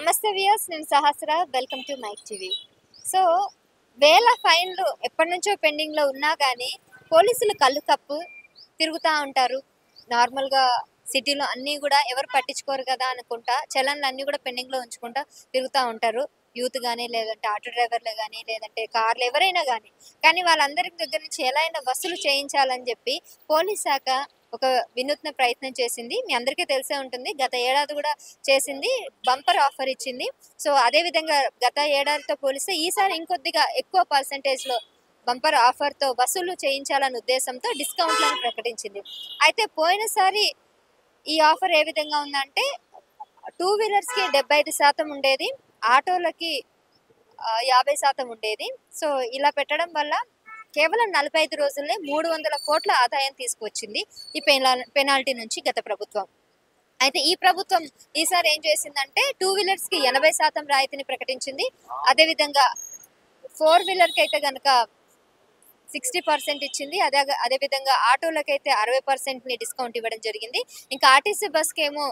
నమస్తే వ్యూయర్స్, నేను Sahasra. Welcome to Mic TV. So వేల ఫైన్లు ఎప్పటి నుంచో పెండింగ్లో ఉన్నా కానీ పోలీసులు కళ్ళు కప్పు తిరుగుతూ ఉంటారు. నార్మల్గా సిటీలో అన్నీ కూడా ఎవరు పట్టించుకోరు కదా అనుకుంటా చలన్లు అన్నీ కూడా పెండింగ్లో ఉంచుకుంటా తిరుగుతూ ఉంటారు. యూత్ కానీ, లేదంటే ఆటో డ్రైవర్లు కానీ, లేదంటే కార్లు ఎవరైనా కానీ వాళ్ళందరి దగ్గర నుంచి ఎలా అయినా వసూలు చేయించాలని చెప్పి పోలీస్ శాఖ ఒక వినూత్న ప్రయత్నం చేసింది. మీ అందరికీ తెలిసే ఉంటుంది, గత ఏడాది కూడా చేసింది, బంపర్ ఆఫర్ ఇచ్చింది. సో అదే విధంగా గత ఏడాదితో పోలిస్తే ఈసారి ఇంకొద్దిగా ఎక్కువ పర్సంటేజ్లో బంపర్ ఆఫర్తో వసూలు చేయించాలనే ఉద్దేశంతో డిస్కౌంట్లను ప్రకటించింది. అయితే పోయినసారి ఈ ఆఫర్ ఏ విధంగా ఉందంటే, టూ వీలర్స్కి 75% ఉండేది, ఆటోలకి 50% ఉండేది. సో ఇలా పెట్టడం వల్ల కేవలం 45 రోజుల్లో 300 కోట్ల ఆదాయం తీసుకువచ్చింది ఈ పెనాల్టీ నుంచి గత ప్రభుత్వం. అయితే ఈ ప్రభుత్వం ఈసారి ఏం చేసిందంటే, టూ వీలర్స్కి 80% రాయితీని ప్రకటించింది. అదేవిధంగా 4 వీలర్కి అయితే కనుక 60% ఇచ్చింది. అదేవిధంగా ఆటోలకైతే 60%ని డిస్కౌంట్ ఇవ్వడం జరిగింది. ఇంకా ఆర్టీసీ బస్కి ఏమో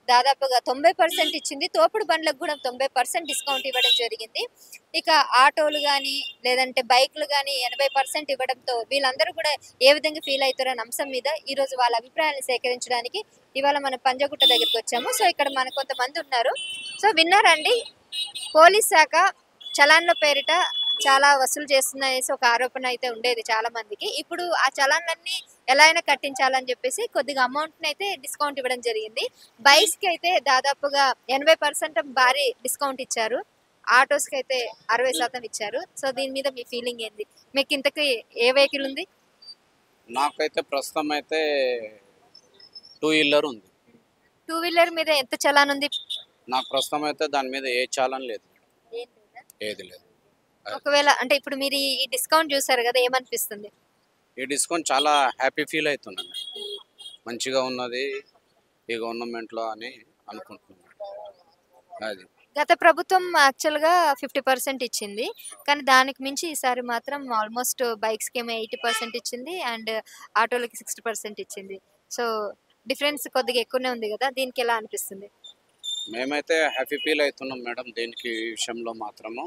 దాదాపుగా 90% ఇచ్చింది. తోపుడు బండ్లకు కూడా 90% డిస్కౌంట్ ఇవ్వడం జరిగింది. ఇక ఆటోలు కానీ, లేదంటే బైక్లు కానీ 80% ఇవ్వడంతో వీళ్ళందరూ కూడా ఏ విధంగా ఫీల్ అవుతారనే అంశం మీద ఈరోజు వాళ్ళ అభిప్రాయాన్ని సేకరించడానికి ఇవాళ మనం పంజగుట్ట దగ్గరికి వచ్చాము. సో ఇక్కడ మన కొంతమంది ఉన్నారు. సో విన్నారండి, పోలీస్ శాఖ చలాన్ల పేరిట చాలా వసూలు చేస్తున్నాయనేసి ఒక ఆరోపణ అయితే ఉండేది చాలా మందికి. ఇప్పుడు ఆ చలాన్లన్నీ ఎలా అయినా కట్టించాలని చెప్పేసి కొద్దిగా అమౌంట్ని అయితే డిస్కౌంట్ ఇవ్వడం జరిగింది. బైక్స్కి అయితే దాదాపుగా 80% భారీ డిస్కౌంట్ ఇచ్చారు. ఆటోస్కి అయితే 60% ఇచ్చారు. సో దీని మీద మీ ఫీలింగ్ ఏంది? మీకు ఇంతకీ ఏ వెహికల్ ఉంది? నాకైతే ప్రస్తుతం అయితే టూ వీలర్ ఉంది. టూ వీలర్ మీద ఎంత చలాన్ ఉంది? నాకు ప్రస్తుతం అయితే దాని మీద ఏ చాలన్ లేదు, ఏది లేదు. ఒకవేళ అంటే ఇప్పుడు మీరు ఈ డిస్కౌంట్ చూసారు కదా, ఏమనిపిస్తుంది? ఈ డిస్కౌంట్ చాలా హ్యాపీ ఫీల్ అవుతున్నాను. మంచిగా ఉన్నది ఈ గవర్నమెంట్లో అని అనుకుంటున్నాను. అది గత ప్రభుత్వం యాక్చువల్గా 50% ఇచ్చింది, కానీ దానికి మించి ఈసారి మాత్రం ఆల్మోస్ట్ బైక్స్కి ఏమో 80% ఇచ్చింది అండ్ ఆటోలకి 60% ఇచ్చింది. సో డిఫరెన్స్ కొద్దిగా ఎక్కువనే ఉంది కదా, దీనికి ఎలా అనిపిస్తుంది? మేమైతే హ్యాపీ ఫీల్ అవుతున్నాం మేడం. దీనికి ఈ విషయంలో మాత్రము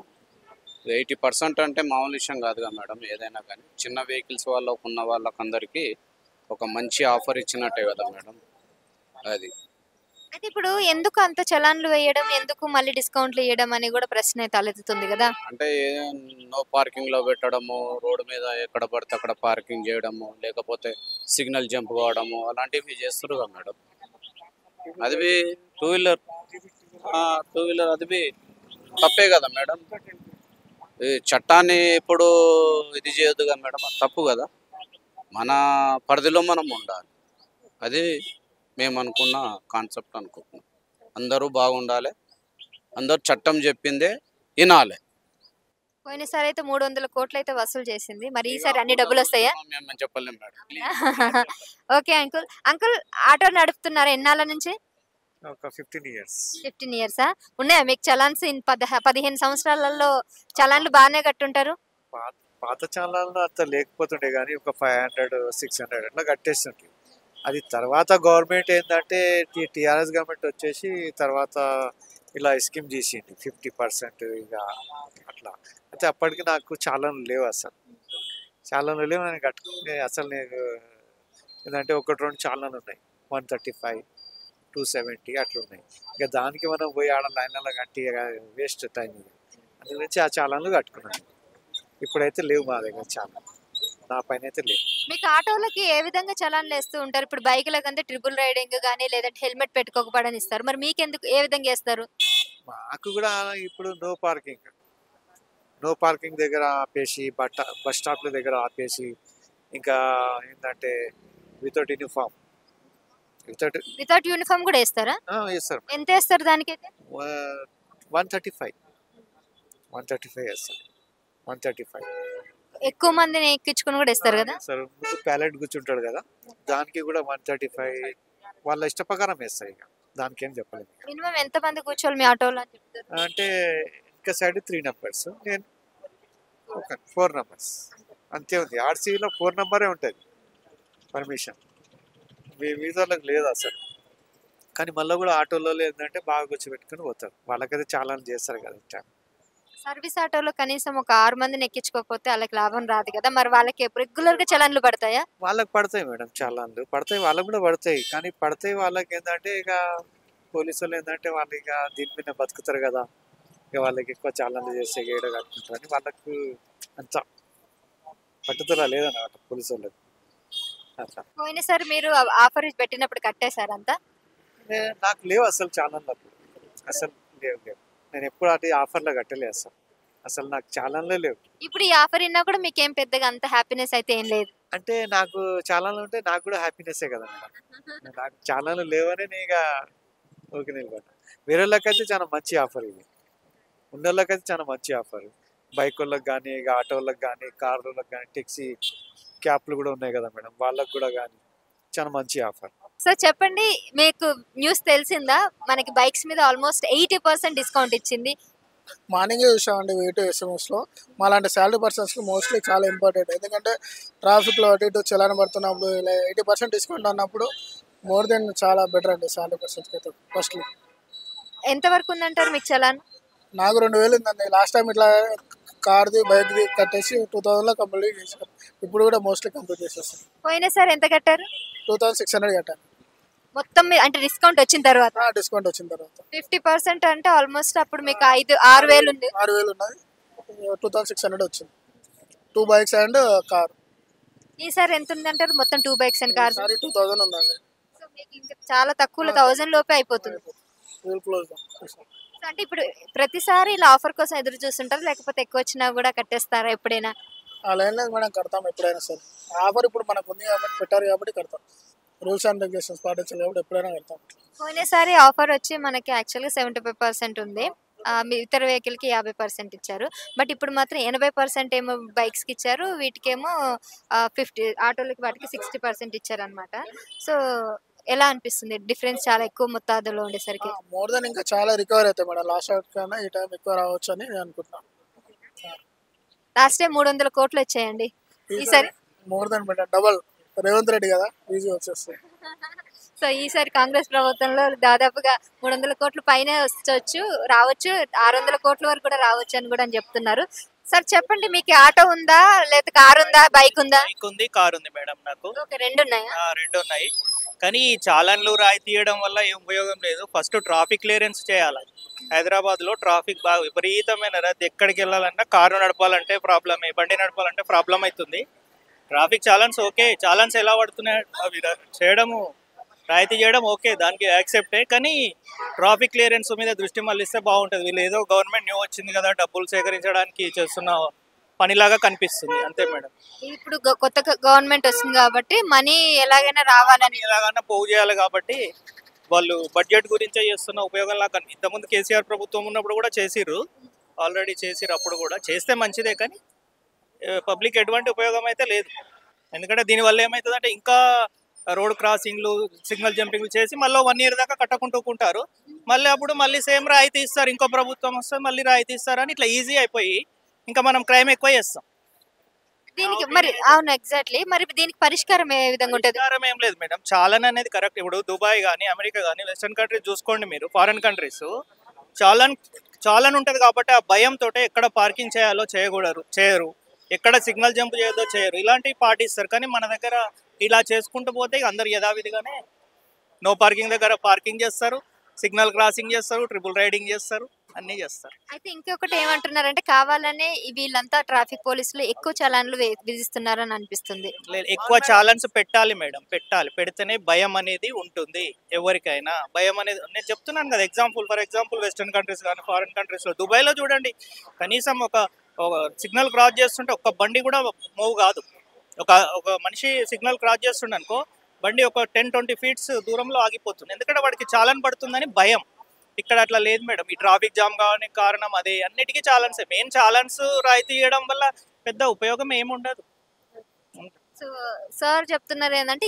80% అంటే మామూలు విషయం కాదుగా మేడం. ఏదైనా కానీ చిన్న వెహికల్స్ వాళ్ళకు ఉన్న వాళ్ళకందరికీ ఒక మంచి ఆఫర్ ఇచ్చినట్టే కదా మేడం. అది అయితే ఇప్పుడు ఎందుకు అంత చలాన్లు వేయడం, ఎందుకు మళ్ళీ డిస్కౌంట్లు ఇవ్వడం అని కూడా ప్రశ్న తలెత్తుతుంది కదా. అంటే నో పార్కింగ్లో పెట్టడము, రోడ్డు మీద ఎక్కడ పడితే అక్కడ పార్కింగ్ చేయడము, లేకపోతే సిగ్నల్ జంప్ కావడము, అలాంటివి చేస్తారు కదా మేడం. అది టూ వీలర్ టూ వీలర్ అది తప్పే కదా మేడం. ఈ చట్టాన్ని ఇప్పుడు ఇది చేయొద్దు కదా మేడం, అది తప్పు కదా. మన పరిధిలో మనం ఉండాలి. అది మేము అనుకున్న కాన్సెప్ట్ అనుకుంటున్నాం. అందరూ బాగుండాలి, అందరూ చట్టం చెప్పిందే వినాలి. పోయినసారి అయితే 300 కోట్లు అయితే వసూలు చేసింది, మరి ఈసారి అన్ని డబ్బులు వస్తాయా? మేము చెప్పలేం madam. Okay uncle. Uncle auto నడుపుతున్నారా ఎన్నాళ్ళ నుంచి? ఒక 15 ఇయర్స్. 15 ఇయర్సా? ఉన్నాయా మీకు చలాన్స్? 15 సంవత్సరాలలో చలాన్లు బాగానే కట్టుంటారు. పాత ఛానల్లో అంత లేకపోతుండే కానీ ఒక 500 600 అట్లా కట్టేస్తుంటే, అది తర్వాత గవర్నమెంట్ ఏంటంటే టీఆర్ఎస్ గవర్నమెంట్ వచ్చేసి తర్వాత ఇలా స్కీమ్ చేసింది 50% ఇక అట్లా. అయితే అప్పటికి నాకు చాలాను లేవు, అసలు చాలాను లేవు. నేను కట్టుకునే అసలు నేను ఏంటంటే ఒకటి రెండు చాలాను ఉన్నాయి, 135 270 అట్లా ఉన్నాయి. ఇక దానికి మనం పోయి ఆడ లైన్లలో కట్టి వేస్ట్ టైం. అందు నుంచి ఆ చాలాను కట్టుకున్నాను. ఇప్పుడైతే లేవు మా దగ్గర, చాలా నా పైన అయితే లేవు. మీకు ఆటోలకి ఏ విధంగా చలాన్లు వేస్తూ ఉంటారు? ఇప్పుడు బైకులకు అంటే ట్రిపుల్ రైడింగ్ కానీ, లేదంటే హెల్మెట్ పెట్టుకోకపోవడం ఇస్తారు, మరి మీకెందుకు ఏ విధంగా వేస్తారు? మాకు కూడా ఇప్పుడు నో పార్కింగ్ దగ్గర ఆపేసి, బస్ స్టాప్ల దగ్గర ఆపేసి, ఇంకా ఏంటంటే వితౌట్ యూనిఫామ్ వితౌట్ యూనిఫామ్ కూడా వేస్తారా? వేస్తారు. ఎంత వేస్తారు దానికైతే? 135 వేస్తారు. 135 ఎక్కువ మందిని ఎక్కించుకుని కూడా వేస్తారు కదా సార్. ముందు ప్యాలెట్ కూర్చుంటాడు కదా, దానికి కూడా 135 వాళ్ళ ఇష్ట ప్రకారం వేస్తారు. ఇక దానికి ఏం చెప్పలేదు. మినిమం ఎంత మంది కూర్చోవాలి మీ ఆటోలో అని చెప్తారు? అంటే ఇంకా సైడ్ 3 numbers, నేను 4 numbers అంతే ఉంది. ఆర్సీలో 4 నెంబరే ఉంటుంది పర్మిషన్. మీ వాళ్ళకి లేదు అసలు. కానీ మళ్ళీ కూడా ఆటోలో ఏంటంటే బాగా కూర్చోబెట్టుకొని పోతారు. వాళ్ళకైతే చాలాన్ చేస్తారు కదా ఇట్లా. సర్వీస్ ఆటోలో కనీసం ఒక 6 మందిని ఎక్కించుకోకపోతే ఆళ్ళకి లాభం రాదు కదా! మరి వాళ్ళకి రెగ్యులర్‌గా చలాన్లు పడతాయా? వాళ్ళకి పడతాయి మేడం చాలాన్లు. పడతాయి, వాళ్ళకి కూడా పడతాయి. కానీ పడతాయి వాళ్ళకేందంటే ఇక పోలీసోళ్ళు ఏందంటే వాళ్ళు ఇక దీని మీద బతుకుతారు కదా! ఇక వాళ్ళకి ఎక్కువ చాలాన్లు చేస్తే ఏడ కట్టుకుంటారని వాళ్ళకు అంత పట్టుదల లేదన్నమాట పోలీసోళ్ళకి. అట్లా. పోయినసారి మీరు ఆఫర్ పెట్టినప్పుడు కట్టేసారా అంతా? నాకు లేవు అసలు చాలాన్లు అప్పుడు. అసలు లేవు. నేను ఎప్పుడు అటు ఆఫర్‌లో కట్టలే అసలు. అసలు నాకు చాలాన్లే లేవు. ఇప్పుడు ఈ ఆఫర్ ఇన్నా కూడా మీకేం పెద్దగా అంత హ్యాపీనెస్ అయితే ఏం లేదు. అంటే నాకు చాలాన్లు ఉంటే నాకు కూడా హ్యాపీనెస్సే కదా మేడం. నాకు చాలాన్లు లేవని నేను ఇక ఊరికే నిలబడ్డా. వేరేళ్ళకైతే చాలా మంచి ఆఫర్ ఇది. ఉన్నోళ్ళకైతే చాలా మంచి ఆఫర్. బైకోళ్ళకి కానీ, ఇక ఆటోళ్ళకి కానీ, కార్‌లోళ్ళకి కానీ, టాక్సీ క్యాబ్‌లు కూడా ఉన్నాయి కదా మేడం. వాళ్ళకి కూడా కానీ చాలా మంచి ఆఫర్. సో చెప్పండి, మీకు న్యూస్ తెలిసిందా? మనకి బైక్స్ మీద ఆల్మోస్ట్ 80% డిస్కౌంట్ ఇచ్చింది. మార్నింగే చూసామండి వెయిట్ ఎస్ఎంఎస్లో. మాలాంటి శాలరీ పర్సన్స్కి మోస్ట్లీ చాలా ఇంపార్టెంట్. ఎందుకంటే ట్రాఫిక్లో అటు ఇటు చలాన పడుతున్నప్పుడు ఇలా 80% డిస్కౌంట్ అన్నప్పుడు మోర్ దెన్ చాలా బెటర్ అండి శాలరీ పర్సన్స్కి అయితే. ఫస్ట్లీ ఎంత వరకు ఉందంటారు మీకు చలాన్? నాకు 2000 ఉందండి. లాస్ట్ టైం ఇట్లా కార్ది బైక్ది కట్టేసి 2000లో కంప్లీట్ చేసాను. ఇప్పుడు కూడా మోస్ట్లీ కంప్లీట్ చేసేస్తాను. పోయినసారి ఎంత కట్టారు? 2600 కట్టాను మొత్తం అంటే డిస్కౌంట్ వచ్చిన తర్వాత డిస్కౌంట్ వచ్చిన తర్వాత. 50% అంటే ఆల్మోస్ట్ అప్పుడు మీకు 6000 ఉంది. 6000 ఉన్నది, 2600 వచ్చింది. 2 బైక్స్ అండ్ కార్. ఈసారి ఎంత ఉంది అంటారు మొత్తం 2 బైక్స్ అండ్ కార్స్? 2000 ఉందండి. సో మీకు ఇంకా చాలా తక్కువలో 1000 లోపే అయిపోతుంది. Full close. సో అంటే ఇప్పుడు ప్రతిసారి ఇలా ఆఫర్ కోసం ఎదురు చూస్తుంటారు, లేకపోతే ఎక్కువ వచ్చినా కూడా కట్టేస్తారా ఎప్పుడైనా? ఆ లైన్ లేదు మేడం, కడతాం ఎప్పుడైనా సరే. ఆఫర్ ఇప్పుడు మనకు ఉంది కాబట్టి పెట్టారు కాబట్టి కడతాం. రూల్స్ అండ్ రెగ్యులేషన్స్ పాటించాలి కాబట్టి ఎప్పుడైనా కడతాం. పోయినసారి ఆఫర్ వచ్చి మనకి యాక్చువల్గా 75% ఉంది. మీ ఇతర వెహికల్కి 50% ఇచ్చారు. బట్ ఇప్పుడు మాత్రం 80% ఏమో బైక్స్కి ఇచ్చారు, వీటికేమో 50 ఆటోలకి వాటికి 60% ఇచ్చారనమాట. సో ఎలా అనిపిస్తుంది? డిఫరెన్స్ చాలా ఎక్కువ మొత్తాదులో ఉండేసరికి. మోర్ దెన్ ఇంకా చాలా రికవర్ అవుతాయి మేడం. లాస్ట్ అవుట్ కన్నా ఈ టైం ఎక్కువ రావచ్చు అని నేను అనుకుంటున్నాను. లాస్ట్ టైం 300 కోట్లు వచ్చాయండి. ఈసారి more than madam double. Revanth Reddy కదా, ఈజీ వచ్చేస్తుంది. సో ఈసారి కాంగ్రెస్ ప్రభుత్వంలో దాదాపుగా 300 కోట్ల పైనే రావచ్చు, 600 కోట్ల వరకు కూడా రావచ్చు అని కూడా చెప్తున్నారు. సార్ చెప్పండి, మీకు ఆటో ఉందా, లేదా కార్ ఉందా, బైక్ ఉందా? బైక్ ఉంది, కార్ ఉంది మేడం నాకు. ఓకే, రెండు ఉన్నాయా? రెండు ఉన్నాయి. కానీ ఈ చాలన్లు రాయి తీయడం వల్ల ఏం ఉపయోగం లేదు. ఫస్ట్ ట్రాఫిక్ క్లియరెన్స్ చేయాలి. హైదరాబాద్లో ట్రాఫిక్ బాగా విపరీతమైన రద్దీ. ఎక్కడికి వెళ్ళాలన్నా కారు నడపాలంటే ప్రాబ్లమే, బండి నడపాలంటే ప్రాబ్లం అవుతుంది. ట్రాఫిక్ చాలన్స్ ఓకే, చాలన్స్ ఎలా పడుతున్నాయి అవి చేయడము, రాయితీ చేయడం ఓకే, దానికి యాక్సెప్టే. కానీ ట్రాఫిక్ క్లియరెన్స్ మీద దృష్టి మళ్ళిస్తే బాగుంటుంది. వీళ్ళు ఏదో గవర్నమెంట్ న్యూ వచ్చింది కదా డబ్బులు సేకరించడానికి చేస్తున్న పనిలాగా కనిపిస్తుంది, అంతే మేడం. ఇప్పుడు కొత్త గవర్నమెంట్ వస్తుంది కాబట్టి మనీ ఎలాగైనా రావాలని, ఎలాగైనా పోగు చేయాలి కాబట్టి వాళ్ళు బడ్జెట్ గురించే చేస్తున్న ఉపయోగంలా ఇంతకుముందు కేసీఆర్ ప్రభుత్వం ఉన్నప్పుడు కూడా చేసిర్రు, ఆల్రెడీ చేసిర్రు. అప్పుడు కూడా చేస్తే మంచిదే, కానీ పబ్లిక్ ఎటువంటి ఉపయోగం అయితే లేదు. ఎందుకంటే దీనివల్ల ఏమవుతుందంటే ఇంకా రోడ్ క్రాసింగ్లు, సిగ్నల్ జంపింగ్లు చేసి మళ్ళీ 1 year దాకా కట్టకుంటూకుంటారు. మళ్ళీ అప్పుడు మళ్ళీ సేమ్ రాయితీ ఇస్తారు, ఇంకో ప్రభుత్వం వస్తే మళ్ళీ రాయితీ ఇస్తారు అని ఇట్లా ఈజీ అయిపోయి ఇంకా మనం క్రైమ్ ఎక్కువ చేస్తాం. దీనికి మరి అవును ఎగ్జాక్ట్లీ. మరి దీనికి పరిష్కారం ఏ విధంగా ఉంటుంది? పరిష్కారం ఏం లేదు మేడం. చాలన్ అనేది కరెక్ట్. ఇప్పుడు దుబాయ్ కానీ, అమెరికా కానీ, వెస్టర్న్ కంట్రీస్ చూసుకోండి మీరు, ఫారెన్ కంట్రీస్ చాలన్ ఉంటుంది కాబట్టి ఆ భయంతో ఎక్కడ పార్కింగ్ చేయాలో చేయరు, ఎక్కడ సిగ్నల్ జంప్ చేయొద్దో చేయరు, ఇలాంటివి పాటిస్తారు. కానీ మన దగ్గర ఇలా చేసుకుంటూ పోతే అందరు యథావిధిగానే నో పార్కింగ్ దగ్గర పార్కింగ్ చేస్తారు, సిగ్నల్ క్రాసింగ్ చేస్తారు, ట్రిపుల్ రైడింగ్ చేస్తారు, అన్నీ చేస్తారు. అయితే ఇంకొకటి ఏమంటున్నారంటే కావాలనే వీళ్ళంతా ట్రాఫిక్ పోలీసులు ఎక్కువ చలాన్లు విధిస్తున్నారని అనిపిస్తుంది. ఎక్కువ చాలన్స్ పెట్టాలి మేడం, పెడితేనే భయం అనేది ఉంటుంది. ఎవరికైనా భయం అనేది, నేను చెప్తున్నాను కదా ఫర్ ఎగ్జాంపుల్ వెస్టర్న్ కంట్రీస్ కానీ ఫారిన్ కంట్రీస్లో, దుబాయ్లో చూడండి, కనీసం ఒక సిగ్నల్ క్రాస్ చేస్తుంటే ఒక్క బండి కూడా మూవ్ కాదు. ఒక మనిషి సిగ్నల్ క్రాస్ చేస్తుండే అనుకో, బండి ఒక 10-20 feet దూరంలో ఆగిపోతుంది. ఎందుకంటే వాడికి చాలన్ పడుతుందని భయం. ఇక్కడ అట్లా లేదు మేడం. ఈ ట్రాఫిక్ జామ్ కావడానికి కారణం అదే. అన్నిటికీ చాలన్స్, మెయిన్ చాలన్స్ రాయితీ ఇవ్వడం వల్ల పెద్ద ఉపయోగం ఏముండదు. సో సార్ చెప్తున్నారు ఏంటంటే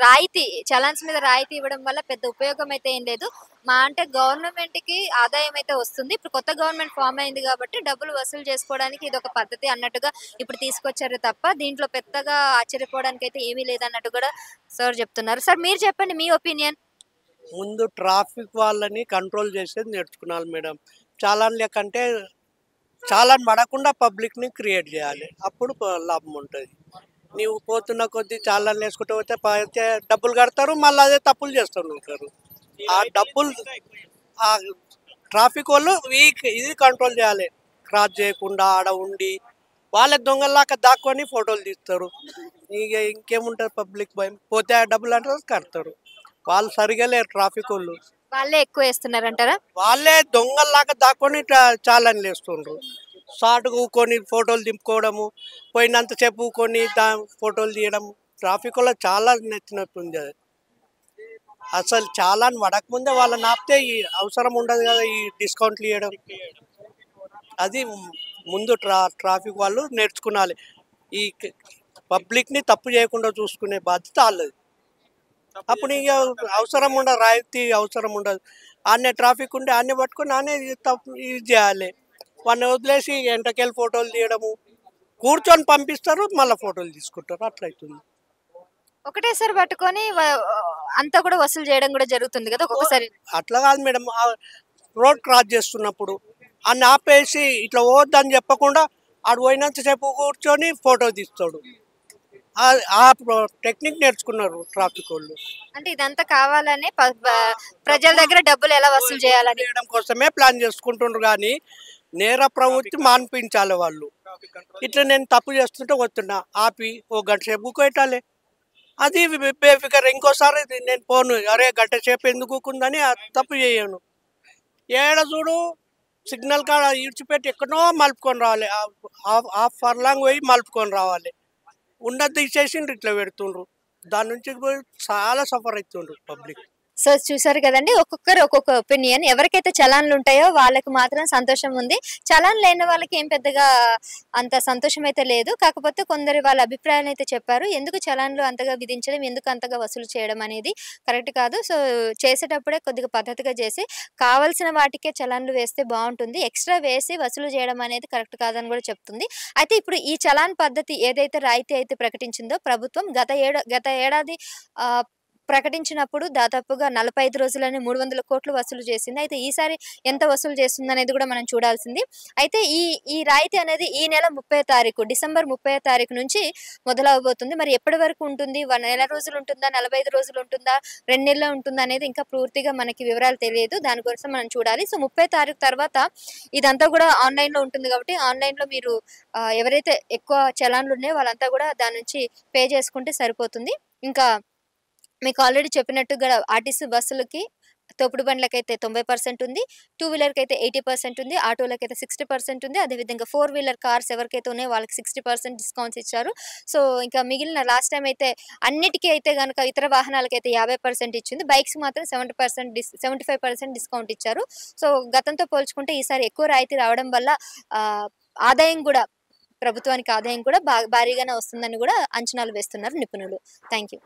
రాయితీ చలాన్స్ మీద రాయితీ ఇవ్వడం వల్ల పెద్ద ఉపయోగం అయితే ఏం లేదు. మా అంటే గవర్నమెంట్ కి ఆదాయం అయితే వస్తుంది. ఇప్పుడు కొత్త గవర్నమెంట్ ఫామ్ అయింది కాబట్టి డబ్బులు వసూలు చేసుకోవడానికి ఇది ఒక పద్ధతి అన్నట్టుగా ఇప్పుడు తీసుకొచ్చారు తప్ప దీంట్లో పెద్దగా ఆశ్చర్యపోవడానికి అయితే ఏమీ లేదన్నట్టు కూడా సార్ చెప్తున్నారు. సార్ మీరు చెప్పండి మీ ఒపీనియన్. ముందు ట్రాఫిక్ వాళ్ళని కంట్రోల్ చేసేది నేర్చుకున్నాను మేడం. చాలాన్ లేకంటే చాలాన్ పడకుండా పబ్లిక్ని క్రియేట్ చేయాలి, అప్పుడు లాభం ఉంటుంది. నీవు పోతున్న కొద్దీ చాలాన్ వేసుకుంటూ పోతే డబ్బులు కడతారు, మళ్ళీ అదే తప్పులు చేస్తూ ఉంటారు. ఆ డబ్బులు ఆ ట్రాఫిక్ వాళ్ళు ఇది కంట్రోల్ చేయాలి, క్రాస్ చేయకుండా ఆడ ఉండి వాళ్ళకి దొంగల్లాగా దాక్కొని ఫోటోలు తీస్తారు. ఇక ఇంకేముంటుంది పబ్లిక్ భయం, పోతే ఆ డబ్బులు అంటే కడతారు. వాళ్ళు సరిగా లేరు ట్రాఫిక్ వాళ్ళు, వాళ్ళే ఎక్కువ వేస్తున్నారంటారా? వాళ్ళే దొంగల్లాగా దాక్కొని చాలని వేస్తుండ్రు. షార్ట్ కూకొని ఫోటోలు దింపుకోవడము, పోయినంతసేపు కూకొని ఫోటోలు తీయడం. ట్రాఫిక్ వల్ల చాలా నచ్చినట్టుంది అది. అసలు చాలా పడకముందే వాళ్ళని ఆపితే ఈ అవసరం ఉండదు కదా ఈ డిస్కౌంట్లు ఇవ్వడం. అది ముందు ట్రాఫిక్ వాళ్ళు నేర్చుకునాలి. ఈ పబ్లిక్ని తప్పు చేయకుండా చూసుకునే బాధ్యత వాళ్ళది. అప్పుడు ఇక అవసరం ఉండదు, రాయితీ అవసరం ఉండదు. ఆనే ట్రాఫిక్ ఉంటే ఆనే పట్టుకొని ఆనే తప్పు ఇది చేయాలి. వాళ్ళని వదిలేసి ఎంటకెళ్ళి ఫోటోలు తీయడము, కూర్చొని పంపిస్తారు మళ్ళీ ఫోటోలు తీసుకుంటారు, అట్లయితుంది. ఒకటేసారి పట్టుకొని అంతా కూడా వసూలు చేయడం కూడా జరుగుతుంది కదా ఒక్కొక్కసారి. అట్లా కాదు మేడం, రోడ్ క్రాస్ చేస్తున్నప్పుడు అన్ని ఆపేసి ఇట్లా పోవద్దని చెప్పకుండా ఆడు పోయినంతసేపు కూర్చొని ఫోటో తీస్తాడు. ఆ టెక్నిక్ నేర్చుకున్నారు ట్రాఫిక్ వాళ్ళు. అంటే ఇదంతా కావాలని ప్రజల దగ్గర డబ్బులు ఎలా వసూలు చేయాలని చేయడం కోసమే ప్లాన్ చేసుకుంటుండ్రు. కానీ నేర ప్రవృత్తి మాన్పించాలి వాళ్ళు. ఇట్లా నేను తప్పు చేస్తుంటే వస్తున్నా ఆపి ఓ గంట సేపు పెట్టాలి, అది బేఫికర్. ఇంకోసారి నేను పోను, అరే గంట సేపు ఎందుకు కూకుందని తప్పు చేయను. ఏడ చూడు సిగ్నల్ కాడ ఈడ్చిపెట్టి ఎక్కడో మలుపుకొని రావాలి, హాఫ్ ఫర్లాంగ్ పోయి మలుపుకొని రావాలి. ఉండద్దు తీసేసి ఇట్లా పెడుతుండ్రు, దాని నుంచి చాలా సఫర్ అవుతుండ్రు పబ్లిక్. సో చూసారు కదండి, ఒక్కొక్కరు ఒక్కొక్క ఒపీనియన్. ఎవరికైతే చలాన్లు ఉంటాయో వాళ్ళకి మాత్రం సంతోషం ఉంది, చలాన్ లేని వాళ్ళకి ఏం పెద్దగా అంత సంతోషం అయితే లేదు. కాకపోతే కొందరు వాళ్ళ అభిప్రాయాలు అయితే చెప్పారు, ఎందుకు చలాన్లు అంతగా విధించడం, ఎందుకు అంతగా వసూలు చేయడం అనేది కరెక్ట్ కాదు. సో చేసేటప్పుడే కొద్దిగా పద్ధతిగా చేసి కావాల్సిన వాటికే చలాన్లు వేస్తే బాగుంటుంది, ఎక్స్ట్రా వేసి వసూలు చేయడం అనేది కరెక్ట్ కాదని కూడా చెప్తుంది. అయితే ఇప్పుడు ఈ చలాన్ పద్ధతి ఏదైతే రాయితీ అయితే ప్రకటించిందో ప్రభుత్వం గత ఏడాది ప్రకటించినప్పుడు దాదాపుగా 45 రోజులని 300 కోట్లు వసూలు చేసింది. అయితే ఈసారి ఎంత వసూలు చేస్తుంది అనేది కూడా మనం చూడాల్సింది. అయితే ఈ రాయితీ అనేది ఈ నెల 30వ తారీఖు, డిసెంబర్ 30వ తారీఖు నుంచి మొదలవబోతుంది. మరి ఎప్పటి వరకు ఉంటుంది, నెల రోజులు ఉంటుందా, 45 రోజులు ఉంటుందా, 2 నెలలు ఉంటుందా అనేది ఇంకా పూర్తిగా మనకి వివరాలు తెలియదు, దానికోసం మనం చూడాలి. సో 30వ తారీఖు తర్వాత ఇదంతా కూడా ఆన్లైన్లో ఉంటుంది కాబట్టి ఆన్లైన్లో మీరు ఎవరైతే ఎక్కువ చలాన్లు ఉన్నాయో వాళ్ళంతా కూడా దాని నుంచి పే చేసుకుంటే సరిపోతుంది. ఇంకా మీకు ఆల్రెడీ చెప్పినట్టుగా ఆర్టీసీ బస్సులకి, తోపుడు బండ్లకైతే 90% ఉంది, 2 వీలర్కి అయితే 80% ఉంది, ఆటోలకైతే 60% ఉంది. అదేవిధంగా 4 వీలర్ కార్స్ ఎవరికైతే ఉన్నాయో వాళ్ళకి 60% డిస్కౌంట్స్ ఇచ్చారు. సో ఇంకా మిగిలిన లాస్ట్ టైం అయితే అన్నిటికీ అయితే కనుక ఇతర వాహనాలకైతే 50% ఇచ్చింది, బైక్స్ మాత్రం 75% డిస్కౌంట్ ఇచ్చారు. సో గతంతో పోల్చుకుంటే ఈసారి ఎక్కువ రాయితీ రావడం వల్ల ఆదాయం కూడా, ప్రభుత్వానికి ఆదాయం కూడా భారీగానే వస్తుందని కూడా అంచనాలు వేస్తున్నారు నిపుణులు. Thank you.